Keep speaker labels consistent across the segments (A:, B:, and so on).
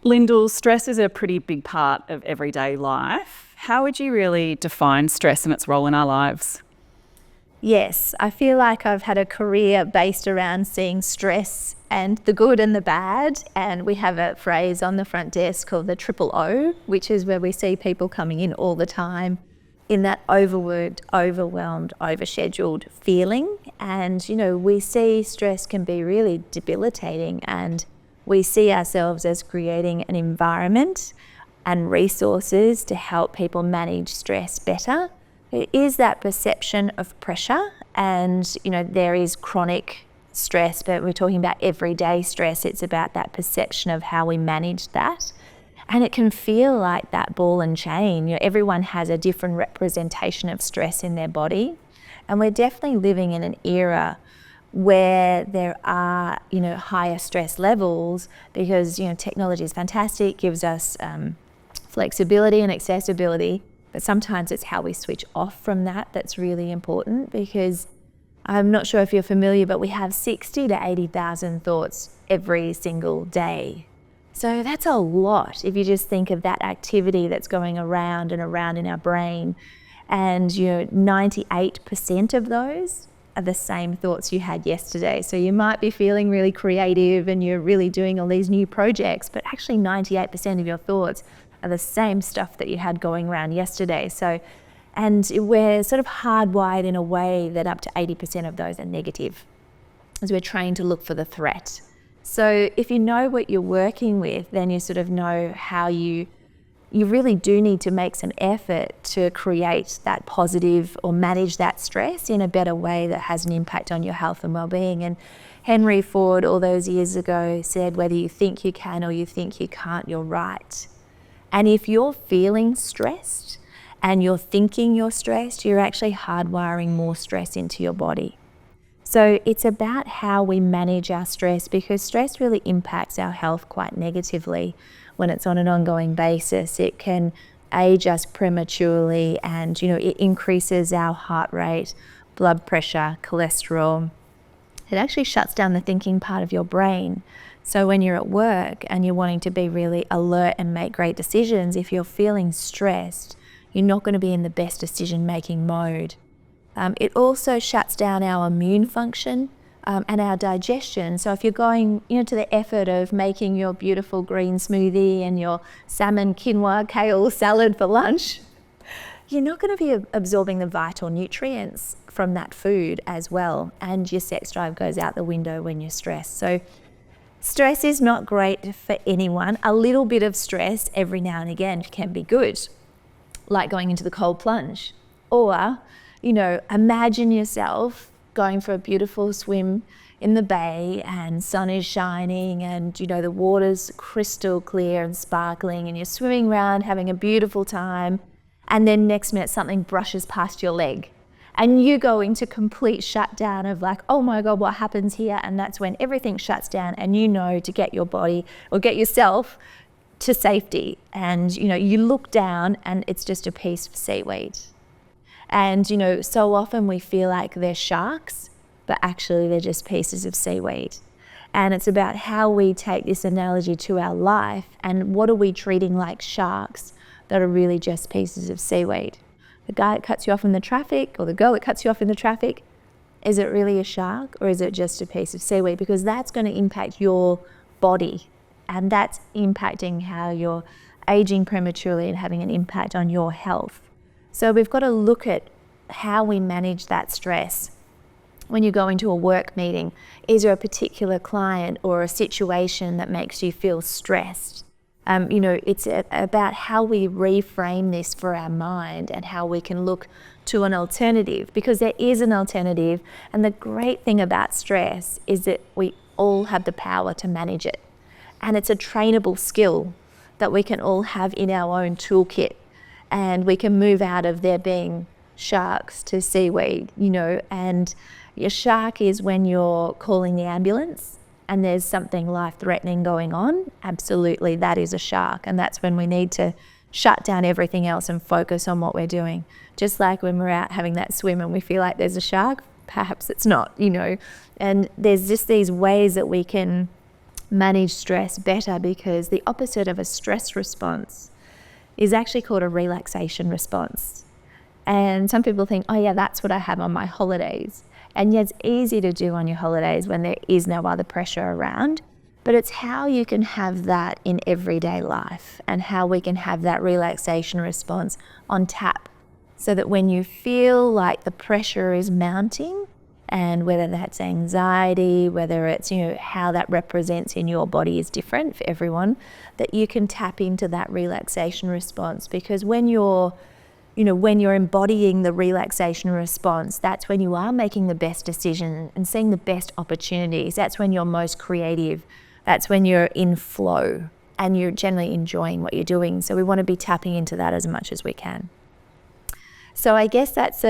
A: Lyndall, stress is a pretty big part of everyday life. How would you really define stress and its role in our lives?
B: Yes, I feel like I've had a career based around seeing stress and the good and the bad. And we have a phrase on the front desk called the triple O, which is where we see people coming in all the time in that overworked, overwhelmed, overscheduled feeling. And, we see stress can be really debilitating, and we see ourselves as creating an environment and resources to help people manage stress better. There is that perception of pressure, and there is chronic stress, but we're talking about everyday stress. It's about that perception of how we manage that. And it can feel like that ball and chain. Everyone has a different representation of stress in their body. And we're definitely living in an era where there are, higher stress levels because, technology is fantastic, gives us flexibility and accessibility. But sometimes it's how we switch off from that that's really important, because I'm not sure if you're familiar, but we have 60 to 80,000 thoughts every single day. So that's a lot if you just think of that activity that's going around and around in our brain. And 98% of those are the same thoughts you had yesterday. So you might be feeling really creative and you're really doing all these new projects, but actually 98% of your thoughts are the same stuff that you had going around yesterday. And we're sort of hardwired in a way that up to 80% of those are negative, as we're trained to look for the threat. So if you know what you're working with, then you sort of know how you really do need to make some effort to create that positive or manage that stress in a better way that has an impact on your health and well-being. And Henry Ford all those years ago said, whether you think you can or you think you can't, you're right. And if you're feeling stressed and you're thinking you're stressed, you're actually hardwiring more stress into your body. So it's about how we manage our stress, because stress really impacts our health quite negatively when it's on an ongoing basis. It can age us prematurely, and it increases our heart rate, blood pressure, cholesterol. It actually shuts down the thinking part of your brain. So when you're at work and you're wanting to be really alert and make great decisions, if you're feeling stressed, you're not going to be in the best decision-making mode. It also shuts down our immune function and our digestion. So if you're going to the effort of making your beautiful green smoothie and your salmon, quinoa, kale salad for lunch, you're not going to be absorbing the vital nutrients from that food as well. And your sex drive goes out the window when you're stressed. So stress is not great for anyone. A little bit of stress every now and again can be good, like going into the cold plunge. Or imagine yourself going for a beautiful swim in the bay and sun is shining and, the water's crystal clear and sparkling and you're swimming around having a beautiful time, and then next minute something brushes past your leg and you go into complete shutdown of like, oh my God, what happens here? And that's when everything shuts down and to get your body or get yourself to safety. And, you look down and it's just a piece of seaweed. And, so often we feel like they're sharks, but actually they're just pieces of seaweed. And it's about how we take this analogy to our life and what are we treating like sharks that are really just pieces of seaweed. The guy that cuts you off in the traffic or the girl that cuts you off in the traffic, is it really a shark or is it just a piece of seaweed? Because that's going to impact your body, and that's impacting how you're aging prematurely and having an impact on your health. So we've got to look at how we manage that stress. When you go into a work meeting, is there a particular client or a situation that makes you feel stressed? It's about how we reframe this for our mind and how we can look to an alternative, because there is an alternative. And the great thing about stress is that we all have the power to manage it. And it's a trainable skill that we can all have in our own toolkit. And we can move out of there being sharks to seaweed, and your shark is when you're calling the ambulance and there's something life-threatening going on. Absolutely, that is a shark. And that's when we need to shut down everything else and focus on what we're doing. Just like when we're out having that swim and we feel like there's a shark, perhaps it's not, And there's just these ways that we can manage stress better, because the opposite of a stress response is actually called a relaxation response. And some people think, oh yeah, that's what I have on my holidays. And yeah, it's easy to do on your holidays when there is no other pressure around. But it's how you can have that in everyday life, and how we can have that relaxation response on tap, so that when you feel like the pressure is mounting, and whether that's anxiety, whether it's, how that represents in your body is different for everyone, that you can tap into that relaxation response. Because when you're embodying the relaxation response, that's when you are making the best decision and seeing the best opportunities. That's when you're most creative. That's when you're in flow and you're generally enjoying what you're doing. So we want to be tapping into that as much as we can. So I guess that's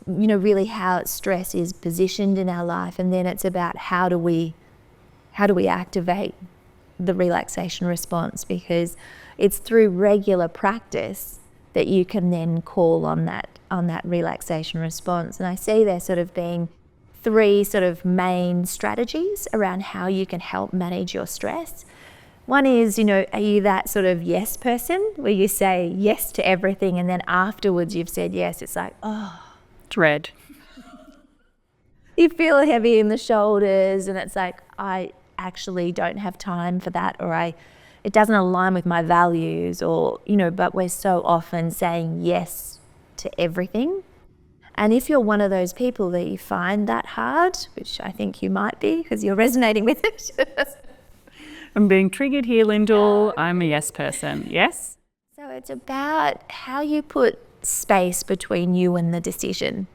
B: really how stress is positioned in our life. And then it's about how do we activate the relaxation response, because it's through regular practice that you can then call on that relaxation response. And I see there sort of being 3 sort of main strategies around how you can help manage your stress. One is, are you that sort of yes person where you say yes to everything, and then afterwards you've said yes, it's like, oh,
A: Dread.
B: you feel heavy in the shoulders, and it's like, I actually don't have time for that, or it doesn't align with my values, or, but we're so often saying yes to everything. And if you're one of those people that you find that hard, which I think you might be because you're resonating with it.
A: I'm being triggered here, Lyndall. I'm a yes person. Yes?
B: So it's about how you put space between you and the decision.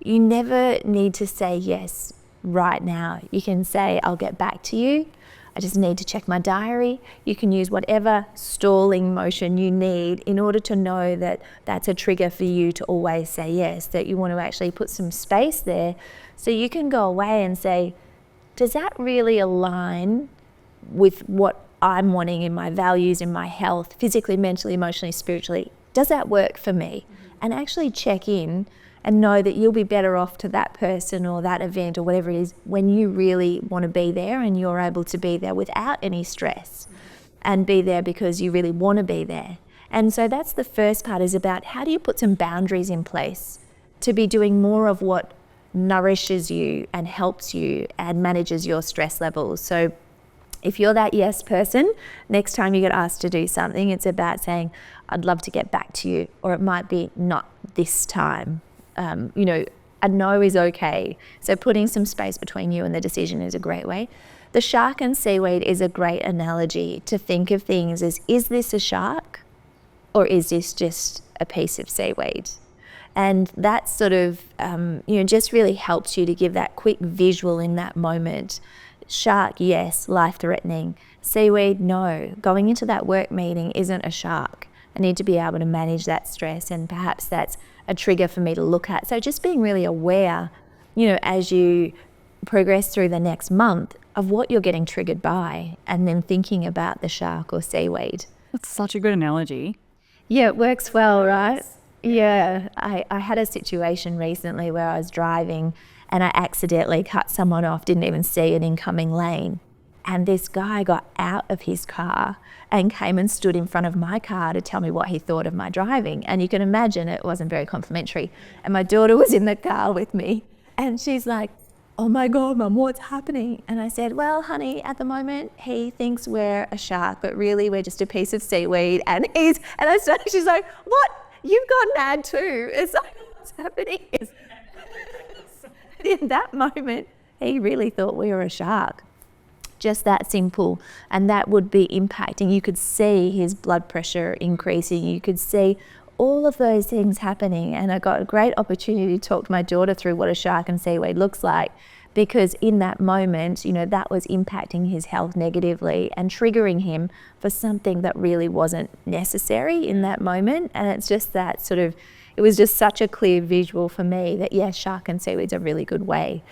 B: You never need to say yes right now. You can say, I'll get back to you. I just need to check my diary. You can use whatever stalling motion you need in order to know that that's a trigger for you to always say yes, that you want to actually put some space there so you can go away and say, does that really align with what I'm wanting in my values, in my health, physically, mentally, emotionally, spiritually? Does that work for me? And actually check in and know that you'll be better off to that person or that event or whatever it is when you really want to be there, and you're able to be there without any stress and be there because you really want to be there. And so that's the first part, is about how do you put some boundaries in place to be doing more of what nourishes you and helps you and manages your stress levels. So if you're that yes person, next time you get asked to do something, it's about saying, I'd love to get back to you, or it might be not this time. A no is okay. So putting some space between you and the decision is a great way. The shark and seaweed is a great analogy to think of things as, is this a shark or is this just a piece of seaweed? And that sort of, just really helps you to give that quick visual in that moment. Shark, yes, life-threatening. Seaweed, no. Going into that work meeting isn't a shark. I need to be able to manage that stress, and perhaps that's a trigger for me to look at. So just being really aware, as you progress through the next month of what you're getting triggered by, and then thinking about the shark or seaweed.
A: That's such a good analogy.
B: Yeah, it works well, right? Yeah, I had a situation recently where I was driving and I accidentally cut someone off, didn't even see an incoming lane. And this guy got out of his car and came and stood in front of my car to tell me what he thought of my driving. And you can imagine it wasn't very complimentary. And my daughter was in the car with me, and she's like, oh my God, Mum, what's happening? And I said, well, honey, at the moment he thinks we're a shark, but really we're just a piece of seaweed. And she's like, what? You've gone mad too. It's like, what's happening? In that moment, he really thought we were a shark. Just that simple. And that would be impacting. You could see his blood pressure increasing. You could see all of those things happening. And I got a great opportunity to talk to my daughter through what a shark and seaweed looks like, because in that moment, that was impacting his health negatively and triggering him for something that really wasn't necessary in that moment. And it's just that sort of, it was just such a clear visual for me that, yes, shark and seaweed's a really good way.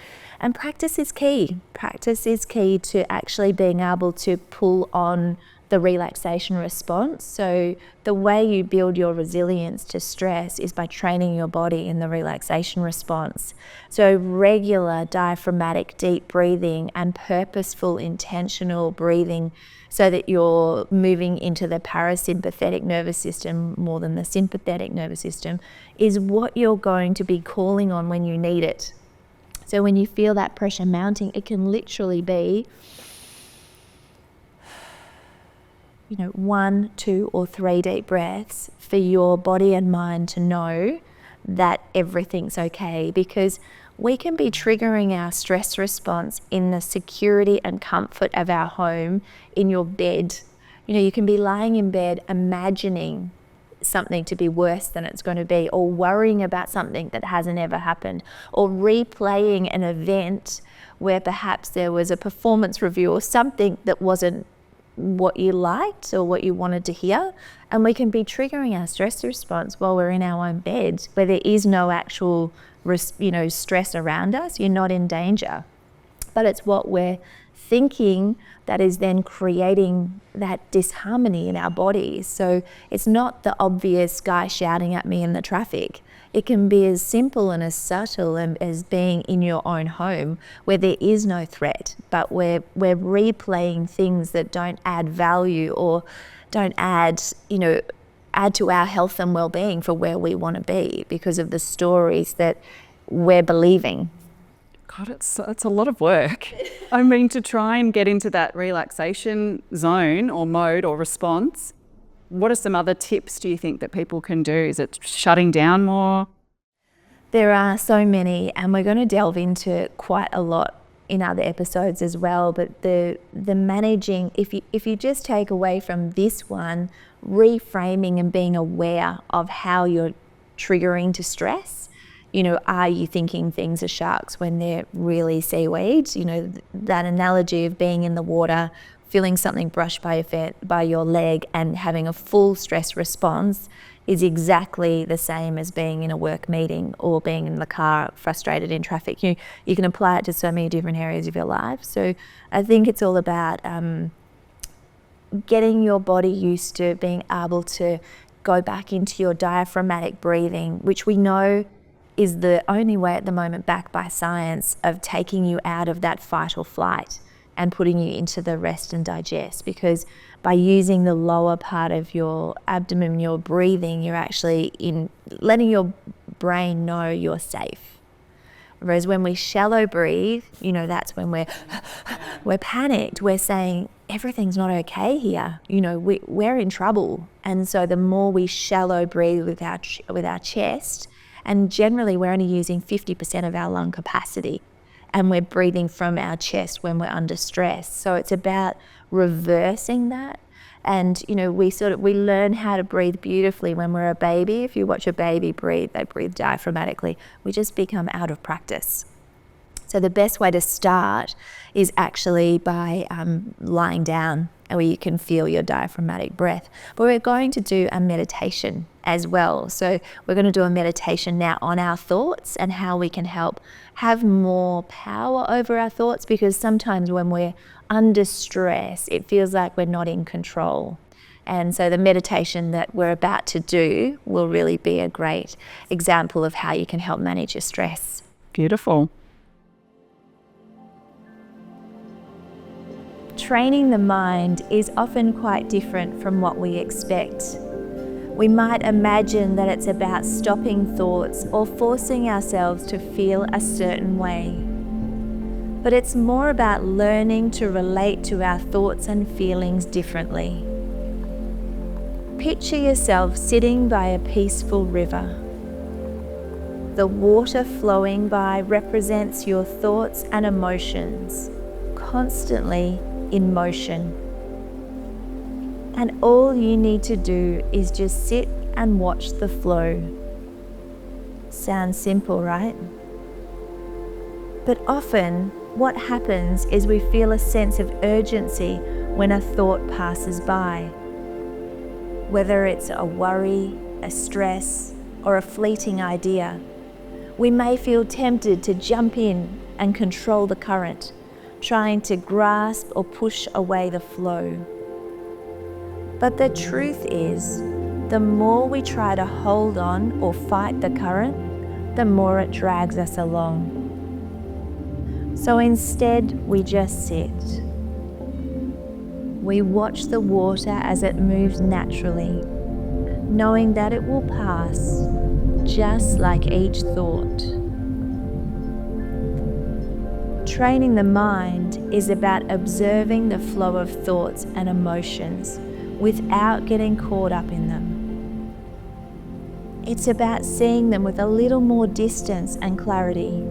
B: And practice is key. Practice is key to actually being able to pull on the relaxation response. So the way you build your resilience to stress is by training your body in the relaxation response. So regular diaphragmatic deep breathing and purposeful intentional breathing, so that you're moving into the parasympathetic nervous system more than the sympathetic nervous system, is what you're going to be calling on when you need it. So when you feel that pressure mounting, it can literally be 1, 2, or 3 deep breaths for your body and mind to know that everything's okay, because we can be triggering our stress response in the security and comfort of our home, in your bed. You can be lying in bed imagining something to be worse than it's going to be, or worrying about something that hasn't ever happened, or replaying an event where perhaps there was a performance review or something that wasn't what you liked or what you wanted to hear. And we can be triggering our stress response while we're in our own bed, where there is no actual stress around us. You're not in danger, but it's what we're thinking that is then creating that disharmony in our bodies. So it's not the obvious guy shouting at me in the traffic. It can be as simple and as subtle as being in your own home, where there is no threat, but we're replaying things that don't add value or don't add to our health and well-being for where we want to be, because of the stories that we're believing.
A: God, it's a lot of work. I mean, to try and get into that relaxation zone or mode or response, what are some other tips do you think that people can do? Is it shutting down more?
B: There are so many, and we're going to delve into quite a lot in other episodes as well. But the managing, if you just take away from this one, reframing and being aware of how you're triggering to stress. Are you thinking things are sharks when they're really seaweed? That analogy of being in the water, feeling something brushed by your leg and having a full stress response is exactly the same as being in a work meeting or being in the car frustrated in traffic. You can apply it to so many different areas of your life. So I think it's all about getting your body used to being able to go back into your diaphragmatic breathing, which we know is the only way at the moment, backed by science, of taking you out of that fight or flight and putting you into the rest and digest. Because by using the lower part of your abdomen, your breathing, you're actually letting your brain know you're safe. Whereas when we shallow breathe, that's when we're panicked. We're saying everything's not okay here. We're in trouble. And so the more we shallow breathe with our chest, and generally we're only using 50% of our lung capacity, and we're breathing from our chest when we're under stress. So it's about reversing that. And we learn how to breathe beautifully when we're a baby. If you watch a baby breathe, they breathe diaphragmatically. We just become out of practice. So the best way to start is actually by lying down, where you can feel your diaphragmatic breath. But we're going to do a meditation as well. So we're going to do a meditation now on our thoughts and how we can help have more power over our thoughts, because sometimes when we're under stress, it feels like we're not in control. And so the meditation that we're about to do will really be a great example of how you can help manage your stress.
A: Beautiful.
B: Training the mind is often quite different from what we expect. We might imagine that it's about stopping thoughts or forcing ourselves to feel a certain way. But it's more about learning to relate to our thoughts and feelings differently. Picture yourself sitting by a peaceful river. The water flowing by represents your thoughts and emotions, constantly in motion. And all you need to do is just sit and watch the flow. Sounds simple, right? But often what happens is we feel a sense of urgency when a thought passes by. Whether it's a worry, a stress, or a fleeting idea, we may feel tempted to jump in and control the current, trying to grasp or push away the flow. But the truth is, the more we try to hold on or fight the current, the more it drags us along. So instead, we just sit. We watch the water as it moves naturally, knowing that it will pass, just like each thought. Training the mind is about observing the flow of thoughts and emotions without getting caught up in them. It's about seeing them with a little more distance and clarity.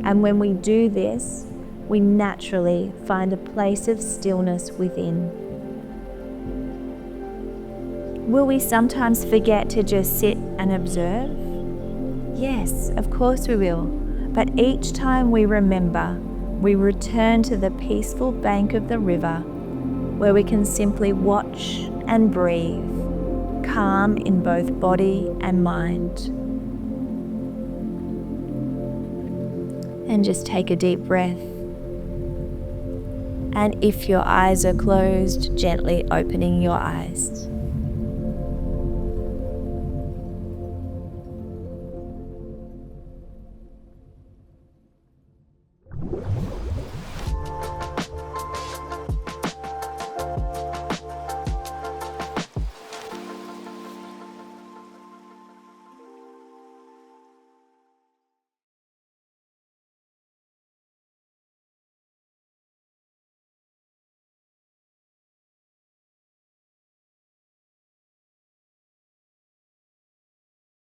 B: And when we do this, we naturally find a place of stillness within. Will we sometimes forget to just sit and observe? Yes, of course we will. But each time we remember, we return to the peaceful bank of the river where we can simply watch and breathe, calm in both body and mind. And just take a deep breath. And if your eyes are closed, gently opening your eyes.